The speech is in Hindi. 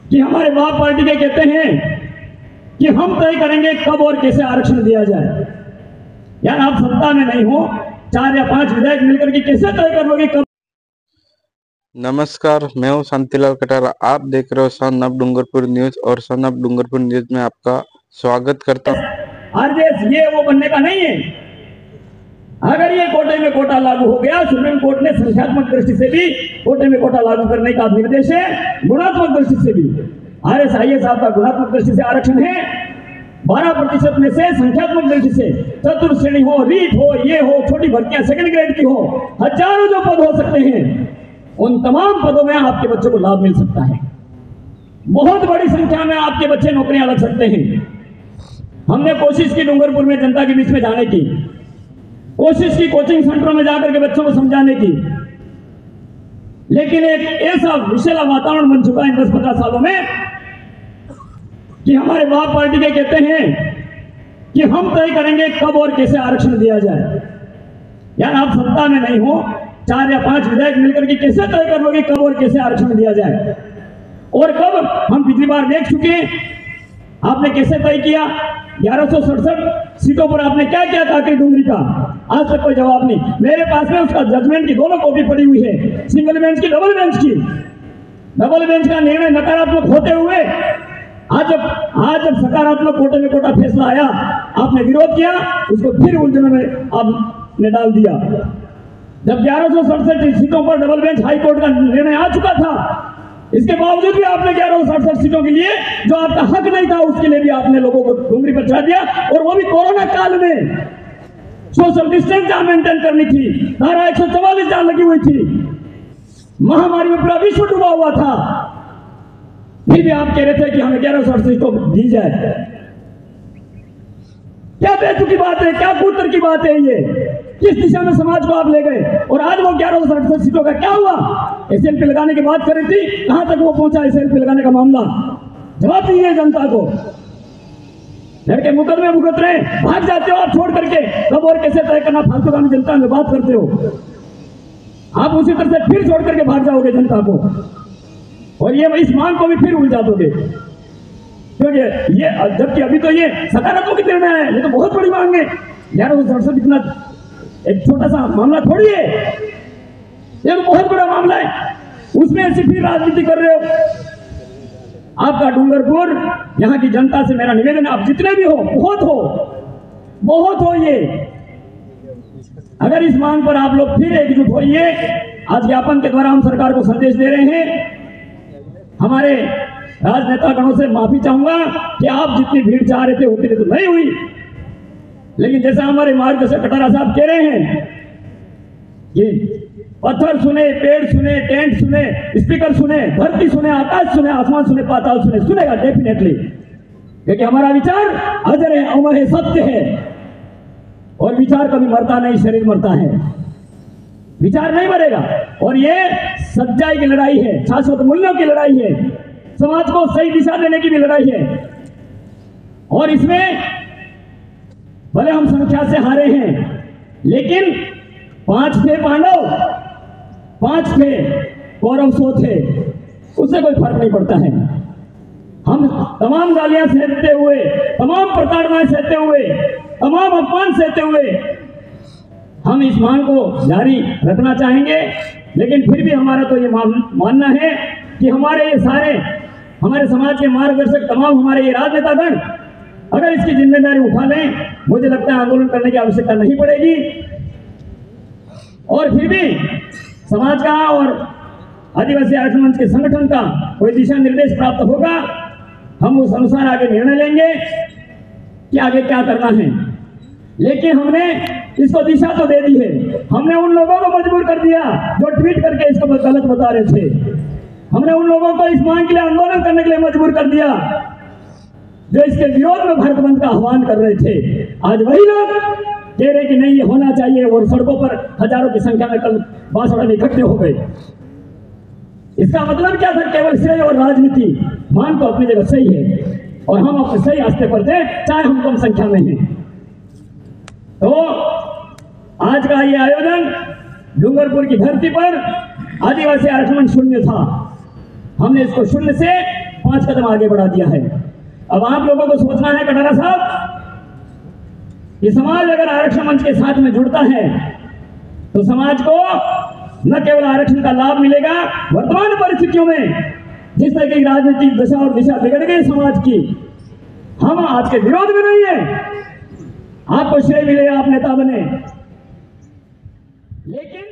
कि हमारे बाप पार्टी के कहते हैं कि हम तय करेंगे कब और कैसे आरक्षण दिया जाए। यार आप सत्ता में नहीं हो, 4 या 5 विधायक मिलकर के कैसे तय कर लोगे कब। नमस्कार, मैं हूं शांतिलाल कटारा। आप देख रहे हो सन ऑफ डूंगरपुर न्यूज और सन ऑफ डूंगरपुर न्यूज में आपका स्वागत करता हूं। आरजेएस ये वो बनने का नहीं है। अगर ये कोटे में कोटा लागू हो गया, सुप्रीम कोर्ट ने संख्यात्मक दृष्टि से भी कोटे में कोटा लागू करने का निर्देश है, गुणात्मक दृष्टि से भी। RSIS आपका गुणात्मक दृष्टि से आरक्षण है, 12% में से संख्यात्मक दृष्टि से चतुर्थ श्रेणी हो, रीट हो, ये हो, छोटी भर्तियां सेकंड ग्रेड की हो, हजारों जो पद हो सकते हैं, उन तमाम पदों में आपके बच्चों को लाभ मिल सकता है। बहुत बड़ी संख्या में आपके बच्चे नौकरियां लग सकते हैं। हमने कोशिश की डूंगरपुर में जनता के बीच में जाने की, कोशिश की कोचिंग सेंटरों में जाकर के बच्चों को समझाने की, लेकिन एक ऐसा विषैला वातावरण बन चुका है 10-15 सालों में कि हमारे बाप पार्टी के कहते हैं कि हम तय करेंगे कब और कैसे आरक्षण दिया जाए। यार आप सत्ता में नहीं हो, 4 या 5 विधायक मिलकर के कैसे तय कर लोगे कब और कैसे आरक्षण दिया जाए और कब। हम पिछली बार देख चुके हैं, आपने कैसे तय किया। 1167 सीटों पर आपने क्या किया काकरी डूंगरी का, आज तक कोई जवाब नहीं। मेरे पास में उसका जजमेंट की दोनों कॉपी पड़ी हुई है, सिंगल बेंच की, डबल बेंच की। डबल बेंच का निर्णय नकारात्मक होते हुए आज जब सकारात्मक कोटे में कोटा फैसला आया, आपने विरोध किया, उसको फिर उलझनों में आपने डाल दिया। जब 1167 सीटों पर डबल बेंच हाई कोर्ट का निर्णय आ चुका था, इसके बावजूद भी आपने 1167 सीटों के लिए जो आपका हक नहीं था, उसके लिए भी आपने लोगों को डूंगरी पर चढ़ा दिया, और वो भी कोरोना काल में। सोशल डिस्टेंस जहां मेंटेन करनी थी, धारा 144 जहां लगी हुई थी, महामारी में पूरा विश्व डूबा हुआ था, फिर भी आप कह रहे थे कि हमें 1167 सीटों दी जाए। क्या बेतुकी बात है, क्या कूतर की बात है ये, किस दिशा में समाज को आप ले गए। और आज वो 1167 सीटों का क्या हुआ। SLP लगाने की बात कर रही थी, कहां तक वो पहुंचा SLP लगाने का मामला, जवाब दीजिए जनता को। लड़के मुकदमे भुगत रहे, भाग जाते हो आप छोड़ करके, कब और कैसे तय करना फालतू गाने जनता में बात करते हो। आप उसी तरह से फिर छोड़ करके भाग जाओगे जनता को, और ये इस मांग को भी फिर उलझा दोगे, क्योंकि ये जबकि अभी तो ये सकारात्मक निर्णय है, ये तो बहुत बड़ी मांग है। 1167 इतना एक छोटा सा मामला थोड़ी है, ये तो बहुत बड़ा मामला है, उसमें ऐसी फिर राजनीति कर रहे हो। आपका डूंगरपुर, यहाँ की जनता से मेरा निवेदन है, आप जितने भी हो, बहुत हो ये। अगर इस मांग पर आप लोग फिर एकजुट होइए, आज ज्ञापन के द्वारा हम सरकार को संदेश दे रहे हैं। हमारे राजनेतागणों से माफी चाहूंगा कि आप जितनी भीड़ चाह रहे थे उतनी तो नहीं हुई, लेकिन जैसा हमारे मार्गदर्शक कटारा साहब कह रहे हैं कि पत्थर सुने, पेड़ सुने, टेंट सुने, स्पीकर सुने, धरती सुने, आकाश सुने, आसमान सुने, पाताल सुने, सुनेगा डेफिनेटली, क्योंकि हमारा विचार अजर है, अमर है, सत्य है। और विचार कभी मरता नहीं, शरीर मरता है, विचार नहीं मरेगा। और ये सच्चाई की लड़ाई है, शाश्वत मूल्यों की लड़ाई है, समाज को सही दिशा देने की भी लड़ाई है। और इसमें भले हम संख्या से हारे हैं, लेकिन 5 थे पांडव, 5 थे कौरव, 100 थे, उससे कोई फर्क नहीं पड़ता है। हम तमाम गालियां सहते हुए, तमाम प्रताड़नाएं सहते हुए, तमाम अपमान सहते हुए हम इस मांग को जारी रखना चाहेंगे। लेकिन फिर भी हमारा तो ये मानना है कि हमारे ये सारे, हमारे समाज के मार्गदर्शक, तमाम हमारे ये राजनेतागण अगर इसकी जिम्मेदारी उठा लें, मुझे लगता है आंदोलन करने की आवश्यकता नहीं पड़ेगी। और फिर भी समाज का और आदिवासी आरक्षण मंच के संगठन का कोई दिशा निर्देश प्राप्त होगा, हम उस अनुसार आगे निर्णय लेंगे कि आगे क्या करना है। लेकिन हमने इसको दिशा तो दे दी है, हमने उन लोगों को मजबूर कर दिया जो ट्वीट करके इसको गलत बता रहे थे, हमने उन लोगों को इस मांग के लिए आंदोलन करने के लिए मजबूर कर दिया जो इसके विरोध में भारत बंद का आह्वान कर रहे थे। आज वही लोग कह रहे कि नहीं ये होना चाहिए, और सड़कों पर हजारों की संख्या में कल बांसवाड़ा में इकट्ठे हो गए। इसका मतलब क्या था, केवल श्रेय और राजनीति। मान तो अपनी जगह सही है और हम अपने सही रास्ते पर थे, चाहे हम कम संख्या में हैं। तो आज का ये आयोजन डूंगरपुर की धरती पर आदिवासी आरक्षण शून्य था, हमने इसको शून्य से 5 कदम आगे बढ़ा दिया है। अब आप लोगों को सोचना है कटारा साहब, कि समाज अगर आरक्षण मंच के साथ में जुड़ता है तो समाज को न केवल आरक्षण का लाभ मिलेगा, वर्तमान परिस्थितियों में जिस तरह की राजनीतिक दशा और दिशा बिगड़ गई समाज की, हम आपके विरोध में नहीं है, आपको श्रेय मिले, आप नेता बने, लेकिन